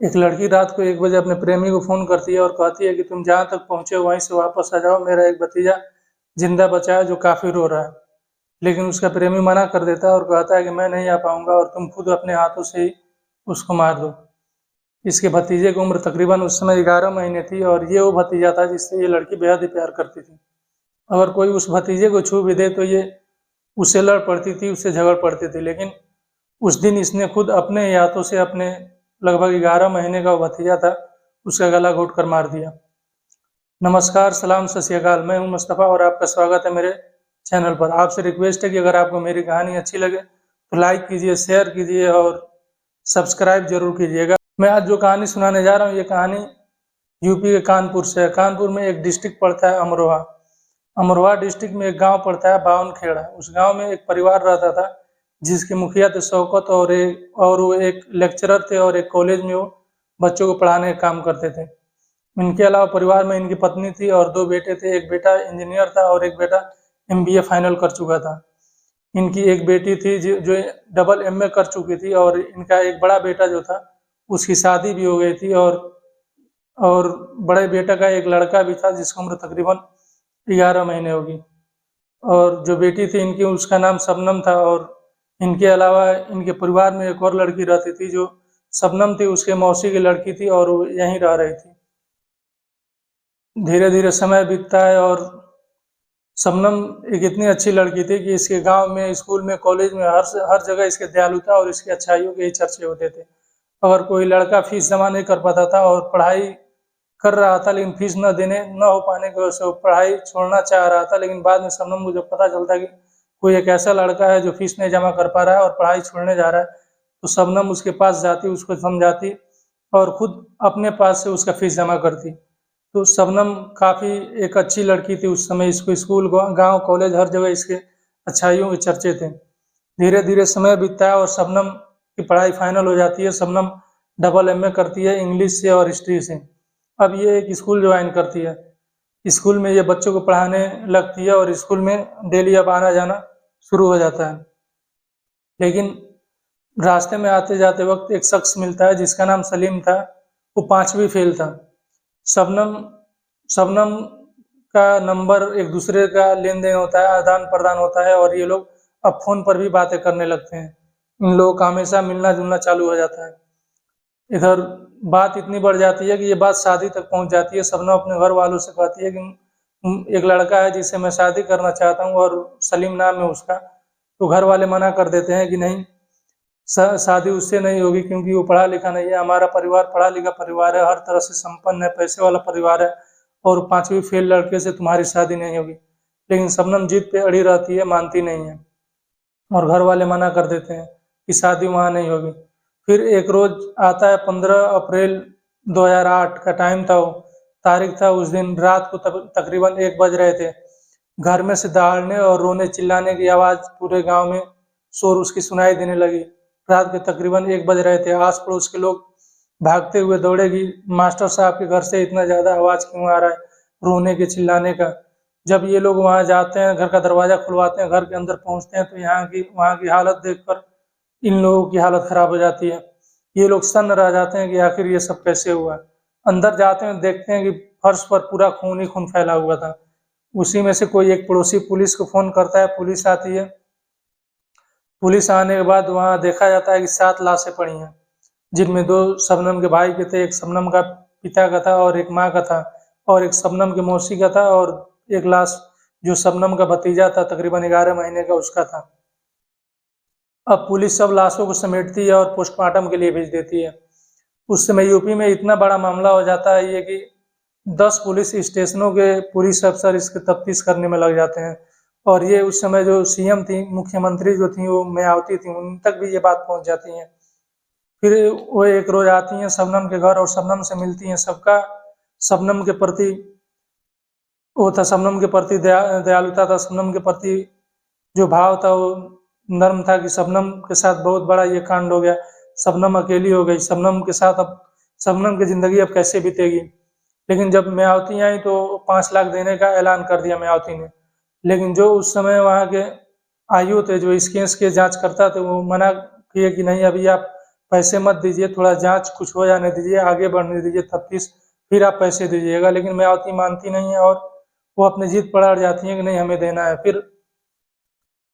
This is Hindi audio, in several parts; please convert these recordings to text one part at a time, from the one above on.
एक लड़की रात को 1 बजे अपने प्रेमी को फ़ोन करती है और कहती है कि तुम जहाँ तक पहुँचे हो वहीं से वापस आ जाओ, मेरा एक भतीजा ज़िंदा बचा है जो काफ़ी रो रहा है। लेकिन उसका प्रेमी मना कर देता है और कहता है कि मैं नहीं आ पाऊँगा और तुम खुद अपने हाथों से ही उसको मार दो। इसके भतीजे की उम्र तकरीबन उस समय 11 महीने थी और ये वो भतीजा था जिससे ये लड़की बेहद ही प्यार करती थी। अगर कोई उस भतीजे को छू भी दे तो ये उससे लड़ पड़ती थी, उससे झगड़ पड़ती थी, लेकिन उस दिन इसने खुद अपने ही हाथों से अपने लगभग 11 महीने का वो भतीजा था, उसका गला घोट कर मार दिया। नमस्कार, सलाम, सत श्री अकाल। मैं हूं मुस्तफ़ा और आपका स्वागत है मेरे चैनल पर। आपसे रिक्वेस्ट है कि अगर आपको मेरी कहानी अच्छी लगे तो लाइक कीजिए, शेयर कीजिए और सब्सक्राइब जरूर कीजिएगा। मैं आज जो कहानी सुनाने जा रहा हूँ ये कहानी यूपी के कानपुर से है। कानपुर में एक डिस्ट्रिक्ट पड़ता है अमरोहा। अमरोहा डिस्ट्रिक्ट में एक गांव पड़ता है बावनखेड़ा। उस गांव में एक परिवार रहता था जिसके मुखिया थे शौकत और वो एक लेक्चरर थे और एक कॉलेज में वो बच्चों को पढ़ाने का काम करते थे। इनके अलावा परिवार में इनकी पत्नी थी और 2 बेटे थे। एक बेटा इंजीनियर था और एक बेटा MBA फाइनल कर चुका था। इनकी एक बेटी थी जो डबल MA कर चुकी थी और इनका एक बड़ा बेटा जो था उसकी शादी भी हो गई थी और बड़े बेटा का एक लड़का भी था जिसकी उम्र तकरीबन 11 महीने होगी। और जो बेटी थी इनकी उसका नाम शबनम था और इनके अलावा इनके परिवार में एक और लड़की रहती थी जो शबनम थी, उसके मौसी की लड़की थी और वो यहीं रह रही थी। धीरे धीरे समय बीतता है और शबनम एक इतनी अच्छी लड़की थी कि इसके गांव में, स्कूल में, कॉलेज में हर जगह इसके दयालुता और इसकी अच्छाइयों के ही चर्चे होते थे। अगर कोई लड़का फीस जमा नहीं कर पाता था और पढ़ाई कर रहा था लेकिन फीस न हो पाने की वजह से वो पढ़ाई छोड़ना चाह रहा था, लेकिन बाद में शबनम को जब पता चलता कि कोई एक ऐसा लड़का है जो फीस नहीं जमा कर पा रहा है और पढ़ाई छोड़ने जा रहा है, तो शबनम उसके पास जाती, उसको समझाती और खुद अपने पास से उसका फीस जमा करती। तो शबनम काफ़ी एक अच्छी लड़की थी उस समय। इसको स्कूल, गांव, कॉलेज हर जगह इसके अच्छाइयों के चर्चे थे। धीरे धीरे समय बीतता है और शबनम की पढ़ाई फाइनल हो जाती है। शबनम डबल MA करती है इंग्लिश से और हिस्ट्री से। अब ये एक स्कूल ज्वाइन करती है। स्कूल में ये बच्चों को पढ़ाने लगती है और स्कूल में डेली अब आना जाना शुरू हो जाता है। लेकिन रास्ते में आते जाते वक्त एक शख्स मिलता है जिसका नाम सलीम था। वो 5वीं फेल था। शबनम शबनम का नंबर एक दूसरे का लेन देन होता है, आदान प्रदान होता है और ये लोग अब फोन पर भी बातें करने लगते हैं। इन लोगों का हमेशा मिलना जुलना चालू हो जाता है। इधर बात इतनी बढ़ जाती है कि ये बात शादी तक पहुंच जाती है। शबनम अपने घर वालों से कहती है कि एक लड़का है जिससे मैं शादी करना चाहता हूँ और सलीम नाम है उसका। तो घर वाले मना कर देते हैं कि नहीं, शादी उससे नहीं होगी क्योंकि वो पढ़ा लिखा नहीं है। हमारा परिवार पढ़ा लिखा परिवार है, हर तरह से संपन्न है, पैसे वाला परिवार है और 5वीं फेल लड़के से तुम्हारी शादी नहीं होगी। लेकिन शबनम जिद पे अड़ी रहती है, मानती नहीं है और घर वाले मना कर देते हैं कि शादी वहाँ नहीं होगी। फिर एक रोज आता है, 15 अप्रैल 2008 का टाइम था, वो तारीख था। उस दिन रात को तकरीबन 1 बज रहे थे। घर में से दहाड़ने और रोने चिल्लाने की आवाज पूरे गांव में शोर उसकी सुनाई देने लगी। रात के तकरीबन 1 बज रहे थे। आस पड़ोस के लोग भागते हुए दौड़े कि मास्टर साहब के घर से इतना ज्यादा आवाज क्यों आ रहा है, रोने के चिल्लाने का। जब ये लोग वहां जाते हैं, घर का दरवाजा खुलवाते हैं, घर के अंदर पहुंचते हैं तो वहां की हालत देखकर इन लोगों की हालत खराब हो जाती है। ये लोग सन्न रह जाते हैं कि आखिर ये सब कैसे हुआ। अंदर जाते हैं, देखते हैं कि फर्श पर पूरा खून ही खून फैला हुआ था। उसी में से कोई एक पड़ोसी पुलिस को फोन करता है, पुलिस आती है। पुलिस आने के बाद वहां देखा जाता है कि 7 लाशें पड़ी हैं, जिनमें 2 शबनम के भाई के थे। एक शबनम का पिता का था और एक माँ का था और एक शबनम के मौसी का था और एक लाश जो शबनम का भतीजा था तकरीबन 11 महीने का, उसका था। अब पुलिस सब लाशों को समेटती है और पोस्टमार्टम के लिए भेज देती है। उस समय यूपी में इतना बड़ा मामला हो जाता है ये कि 10 पुलिस स्टेशनों के पुलिस अफसर इसकी तफ्तीश करने में लग जाते हैं और ये उस समय जो CM थी, मुख्यमंत्री जो थी, वो मायावती थी, उन तक भी ये बात पहुंच जाती है। फिर वो एक रोज आती हैं शबनम के घर और शबनम से मिलती हैं। सबका शबनम के प्रति वो था, शबनम के प्रति दयालुता था, शबनम के प्रति जो भाव था वो नर्म था कि शबनम के साथ बहुत बड़ा ये कांड हो गया। शबनम अकेली हो गई। शबनम के साथ अब शबनम की जिंदगी अब कैसे बीतेगी। लेकिन जब मायावती आई तो 5 लाख देने का ऐलान कर दिया मायावती ने। लेकिन जो उस समय वहाँ के आयु थे, जो इस केस के जांच करता थे, वो मना किए कि नहीं, अभी आप पैसे मत दीजिए, थोड़ा जांच कुछ हो जाने दीजिए, आगे बढ़ने दीजिए तफ्तीश, फिर आप पैसे दीजिएगा। लेकिन मायावती मानती नहीं है और वो अपनी जिद पर अड़ जाती है कि नहीं हमें देना है। फिर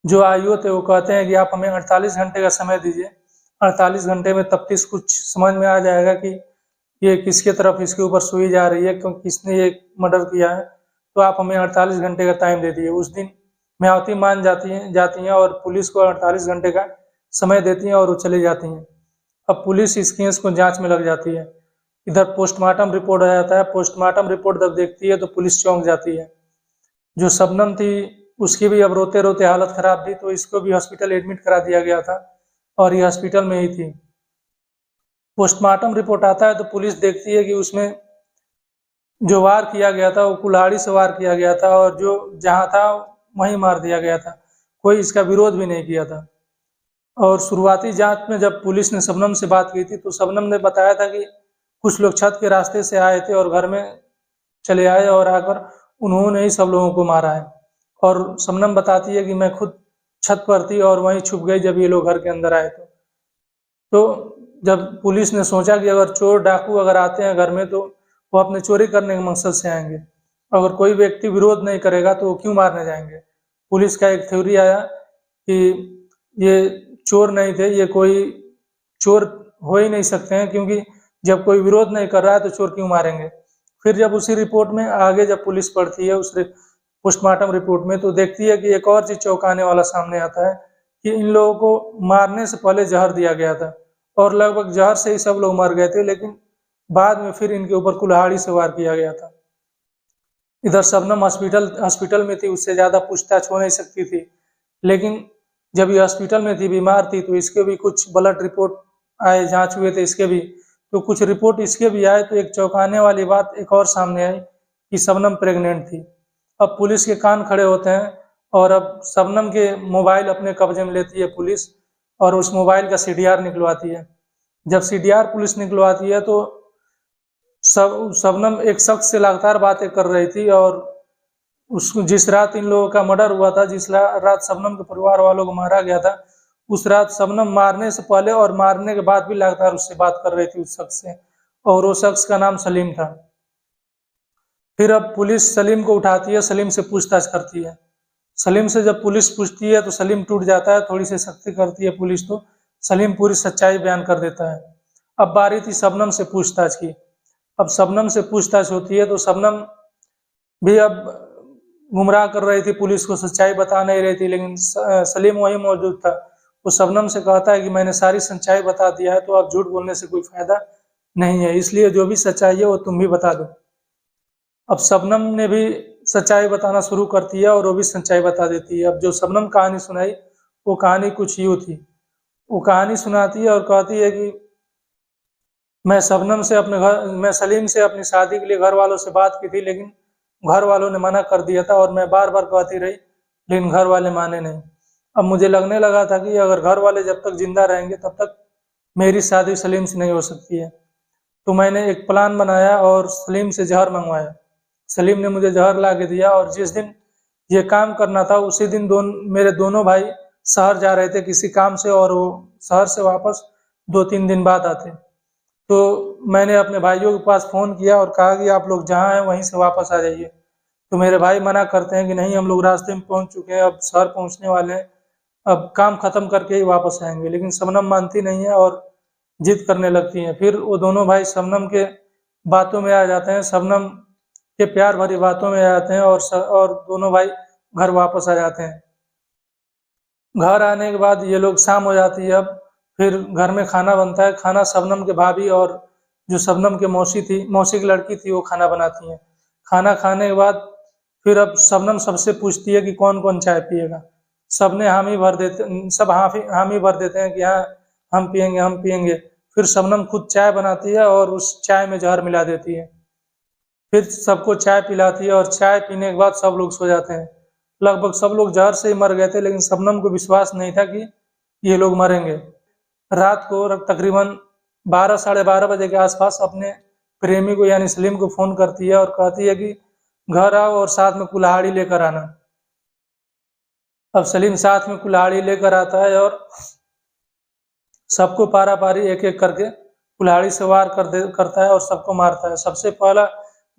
जो आईओ थे वो कहते हैं कि आप हमें 48 घंटे का समय दीजिए, 48 घंटे में तफ्तीश कुछ समझ में आ जाएगा कि ये किसके तरफ इसके ऊपर सुई जा रही है, क्योंकि किसने ये मर्डर किया है, तो आप हमें 48 घंटे का टाइम दे दिए। उस दिन मायावती मान जाती हैं और पुलिस को 48 घंटे का समय देती हैं और वो चली जाती हैं। अब पुलिस इस केस को जांच में लग जाती है। इधर पोस्टमार्टम रिपोर्ट आ जाता है। पोस्टमार्टम रिपोर्ट जब देखती है तो पुलिस चौंक जाती है। जो शबनम थी उसकी भी अब रोते रोते हालत खराब थी, तो इसको भी हॉस्पिटल एडमिट करा दिया गया था और ये हॉस्पिटल में ही थी। पोस्टमार्टम रिपोर्ट आता है तो पुलिस देखती है कि उसमें जो वार किया गया था वो कुल्हाड़ी से वार किया गया था और जो जहाँ था वहीं मार दिया गया था, कोई इसका विरोध भी नहीं किया था। और शुरुआती जांच में जब पुलिस ने शबनम से बात की थी तो शबनम ने बताया था कि कुछ लोग छत के रास्ते से आए थे और घर में चले आए और आकर उन्होंने ही सब लोगों को मारा है। और शबनम बताती है कि मैं खुद छत पर थी और वहीं छुप गई जब ये लोग घर के अंदर आए तो जब पुलिस ने सोचा कि अगर चोर डाकू अगर आते हैं घर में तो वो अपने चोरी करने के मकसद से आएंगे, अगर कोई व्यक्ति विरोध नहीं करेगा तो वो क्यों मारने जाएंगे। पुलिस का एक थ्योरी आया कि ये चोर नहीं थे, ये कोई चोर हो ही नहीं सकते हैं, क्योंकि जब कोई विरोध नहीं कर रहा है तो चोर क्यों मारेंगे। फिर जब उसी रिपोर्ट में आगे जब पुलिस पढ़ती है उस पोस्टमार्टम रिपोर्ट में तो देखती है कि एक और चीज चौंकाने वाला सामने आता है कि इन लोगों को मारने से पहले जहर दिया गया था और लगभग जहर से ही सब लोग मर गए थे, लेकिन बाद में फिर इनके ऊपर कुल्हाड़ी से वार किया गया था। इधर शबनम हॉस्पिटल में थी, उससे ज्यादा पूछताछ हो नहीं सकती थी, लेकिन जब ये हॉस्पिटल में थी बीमार थी तो इसके भी कुछ ब्लड रिपोर्ट आए, जांच हुए थे इसके भी, तो कुछ रिपोर्ट इसके भी आए तो एक चौंकाने वाली बात एक और सामने आई कि शबनम प्रेग्नेंट थी। अब पुलिस के कान खड़े होते हैं और अब शबनम के मोबाइल अपने कब्जे में लेती है पुलिस और उस मोबाइल का सीडीआर निकलवाती है। जब सीडीआर पुलिस निकलवाती है तो शबनम एक शख्स से लगातार बातें कर रही थी और जिस रात इन लोगों का मर्डर हुआ था, जिस रात शबनम के परिवार वालों को मारा गया था, उस रात शबनम मारने से पहले और मारने के बाद भी लगातार उससे बात कर रही थी उस शख्स से, और वो शख्स का नाम सलीम था। फिर अब पुलिस सलीम को उठाती है, सलीम से पूछताछ करती है। सलीम से जब पुलिस पूछती है तो सलीम टूट जाता है, थोड़ी सी सख्ती करती है पुलिस तो सलीम पूरी सच्चाई बयान कर देता है। अब बारी थी शबनम से पूछताछ की। अब शबनम से पूछताछ होती है तो शबनम भी अब गुमराह कर रही थी, पुलिस को सच्चाई बता नहीं रही थी, लेकिन सलीम वही मौजूद था। वो शबनम से कहता है कि मैंने सारी सच्चाई बता दिया है, तो अब झूठ बोलने से कोई फायदा नहीं है, इसलिए जो भी सच्चाई है वो तुम भी बता दो। अब शबनम ने भी सच्चाई बताना शुरू करती है और वो भी सच्चाई बता देती है। अब जो शबनम कहानी सुनाई वो कहानी कुछ यूँ थी। वो कहानी सुनाती है और कहती है कि मैं सलीम से अपनी शादी के लिए घर वालों से बात की थी, लेकिन घर वालों ने मना कर दिया था और मैं बार बार कहती रही, लेकिन घर वाले माने नहीं। अब मुझे लगने लगा था कि अगर घर वाले जब तक जिंदा रहेंगे तब तक मेरी शादी सलीम से नहीं हो सकती है। तो मैंने एक प्लान बनाया और सलीम से जहर मंगवाया। सलीम ने मुझे जहर ला के दिया और जिस दिन ये काम करना था उसी दिन मेरे दोनों भाई शहर जा रहे थे किसी काम से, और वो शहर से वापस 2-3 दिन बाद आते। तो मैंने अपने भाइयों के पास फ़ोन किया और कहा कि आप लोग जहाँ हैं वहीं से वापस आ जाइए। तो मेरे भाई मना करते हैं कि नहीं, हम लोग रास्ते में पहुँच चुके हैं, अब शहर पहुँचने वाले हैं, अब काम ख़त्म करके ही वापस आएंगे। लेकिन शबनम मानती नहीं है और जिद करने लगती हैं। फिर वो दोनों भाई शबनम के बातों में आ जाते हैं, शबनम के प्यार भरी बातों में आ जाते हैं और दोनों भाई घर वापस आ जाते हैं। घर आने के बाद ये लोग शाम हो जाती है, अब फिर घर में खाना बनता है। खाना शबनम के भाभी और जो शबनम के मौसी की लड़की थी वो खाना बनाती हैं। खाना खाने के बाद फिर अब शबनम सबसे पूछती है कि कौन कौन चाय पिएगा। सब हामी भर देते हैं कि हाँ हम पिएंगे। फिर शबनम खुद चाय बनाती है और उस चाय में जहर मिला देती है। फिर सबको चाय पिलाती है और चाय पीने के बाद सब लोग सो जाते हैं। लगभग सब लोग जहर से ही मर गए थे, लेकिन शबनम को विश्वास नहीं था कि ये लोग मरेंगे। रात को तकरीबन 12 साढ़े 12 बजे के आसपास अपने प्रेमी को यानी सलीम को फोन करती है और कहती है कि घर आओ और साथ में कुल्हाड़ी लेकर आना। अब सलीम साथ में कुल्हाड़ी लेकर आता है और सबको पारा पारी एक एक करके कुल्हाड़ी से वार करता है और सबको मारता है। सबसे पहला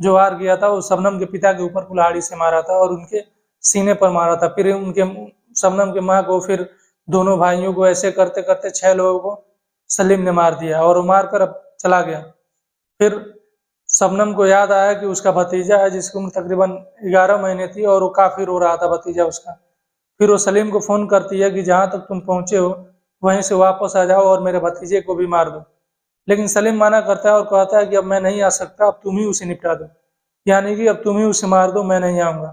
जो वार किया था वो शबनम के पिता के ऊपर कुल्हाड़ी से मारा था और उनके सीने पर मारा था। फिर उनके शबनम की माँ को, फिर दोनों भाइयों को, ऐसे करते करते 6 लोगों को सलीम ने मार दिया और वो मार कर अब चला गया। फिर शबनम को याद आया कि उसका भतीजा है जिसकी उम्र तकरीबन 11 महीने थी और वो काफी रो रहा था भतीजा उसका। फिर वो सलीम को फोन करती है कि जहां तक तुम पहुंचे हो वहीं से वापस आ जाओ और मेरे भतीजे को भी मार दो। लेकिन सलीम मना करता है और कहता है कि अब मैं नहीं आ सकता, अब तुम ही उसे निपटा दो, यानी कि अब तुम ही उसे मार दो, मैं नहीं आऊंगा।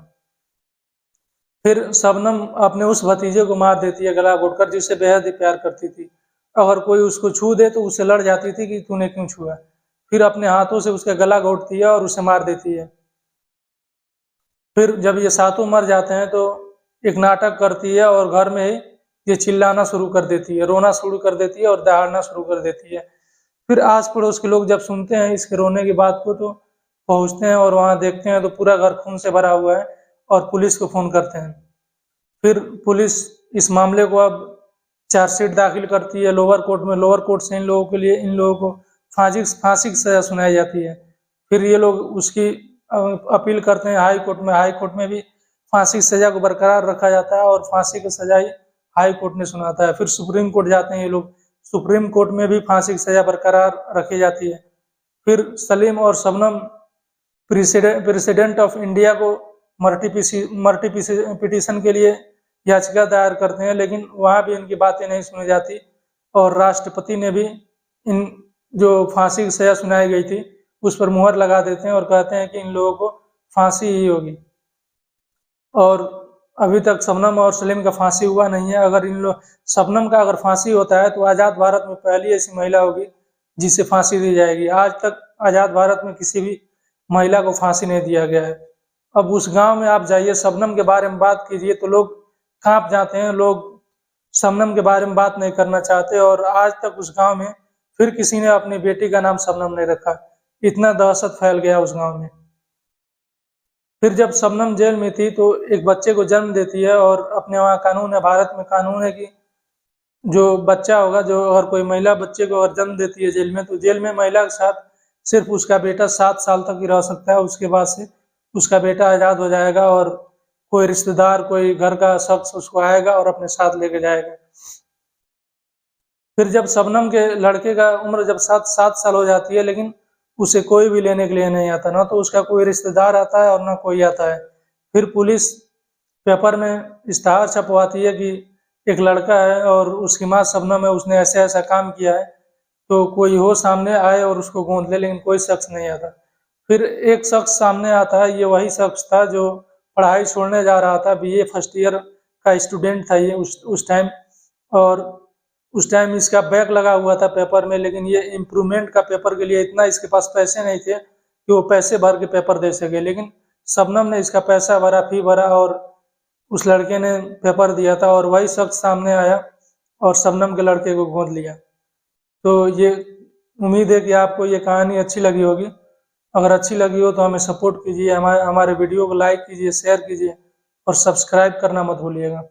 फिर शबनम अपने उस भतीजे को मार देती है गला घोटकर, जिससे बेहद ही प्यार करती थी। अगर कोई उसको छू दे तो उससे लड़ जाती थी कि तूने क्यों छुआ। फिर अपने हाथों से उसका गला घोटती है और उसे मार देती है। फिर जब ये सातों मर जाते हैं तो एक नाटक करती है और घर में ही ये चिल्लाना शुरू कर देती है, रोना शुरू कर देती है और दहाड़ना शुरू कर देती है। फिर आस पड़ोस के लोग जब सुनते हैं इसके रोने की बात को तो पहुंचते हैं और वहां देखते हैं तो पूरा घर खून से भरा हुआ है और पुलिस को फोन करते हैं। फिर पुलिस इस मामले को अब चार्जशीट दाखिल करती है लोअर कोर्ट में। लोअर कोर्ट से इन लोगों को फांसी की सजा सुनाई जाती है। फिर ये लोग उसकी अपील करते हैं हाई कोर्ट में। हाई कोर्ट में भी फांसी की सजा को बरकरार रखा जाता है और फांसी की सजा ही हाई कोर्ट ने सुनाता है। फिर सुप्रीम कोर्ट जाते हैं ये लोग, सुप्रीम कोर्ट में भी फांसी की सजा बरकरार रखी जाती है। फिर सलीम और शबनम प्रेसिडेंट ऑफ इंडिया को मर्टी पिटीशन के लिए याचिका दायर करते हैं, लेकिन वहां भी इनकी बातें नहीं सुनी जाती और राष्ट्रपति ने भी इन जो फांसी की सजा सुनाई गई थी उस पर मुहर लगा देते हैं और कहते हैं कि इन लोगों को फांसी ही होगी। और अभी तक शबनम और सलीम का फांसी हुआ नहीं है। अगर शबनम का अगर फांसी होता है तो आजाद भारत में पहली ऐसी महिला होगी जिसे फांसी दी जाएगी। आज तक आजाद भारत में किसी भी महिला को फांसी नहीं दिया गया है। अब उस गांव में आप जाइए, शबनम के बारे में बात कीजिए तो लोग कांप जाते हैं। लोग शबनम के बारे में बात नहीं करना चाहते और आज तक उस गांव में फिर किसी ने अपनी बेटी का नाम शबनम नहीं रखा। इतना दहशत फैल गया उस गांव में। फिर जब शबनम जेल में थी तो एक बच्चे को जन्म देती है और अपने वहाँ कानून है, भारत में कानून है कि जो बच्चा होगा, जो अगर कोई महिला बच्चे को अगर जन्म देती है जेल में, तो जेल में महिला के साथ सिर्फ उसका बेटा 7 साल तक ही रह सकता है। उसके बाद से उसका बेटा आजाद हो जाएगा और कोई रिश्तेदार, कोई घर का शख्स उसको आएगा और अपने साथ लेके जाएगा। फिर जब शबनम के लड़के का उम्र जब 7 साल हो जाती है, लेकिन उसे कोई भी लेने के लिए नहीं आता, ना तो उसका कोई रिश्तेदार आता है और ना कोई आता है। फिर पुलिस पेपर में इश्तहार छपवाती है कि एक लड़का है और उसकी माँ शबनम है, उसने ऐसे ऐसा काम किया है, तो कोई हो सामने आए और उसको गोद ले, लेकिन कोई शख्स नहीं आता। फिर एक शख्स सामने आता है, ये वही शख्स था जो पढ़ाई छोड़ने जा रहा था। बीए फर्स्ट ईयर का स्टूडेंट था ये उस टाइम, और उस टाइम इसका बैक लगा हुआ था पेपर में, लेकिन ये इम्प्रूवमेंट का पेपर के लिए इतना इसके पास पैसे नहीं थे कि वो पैसे भर के पेपर दे सके। लेकिन शबनम ने इसका पैसा भरा, फी भरा और उस लड़के ने पेपर दिया था और वही शख्स सामने आया और शबनम के लड़के को गोद लिया। तो ये उम्मीद है कि आपको ये कहानी अच्छी लगी होगी। अगर अच्छी लगी हो तो हमें सपोर्ट कीजिए, हमारे वीडियो को लाइक कीजिए, शेयर कीजिए और सब्सक्राइब करना मत भूलिएगा।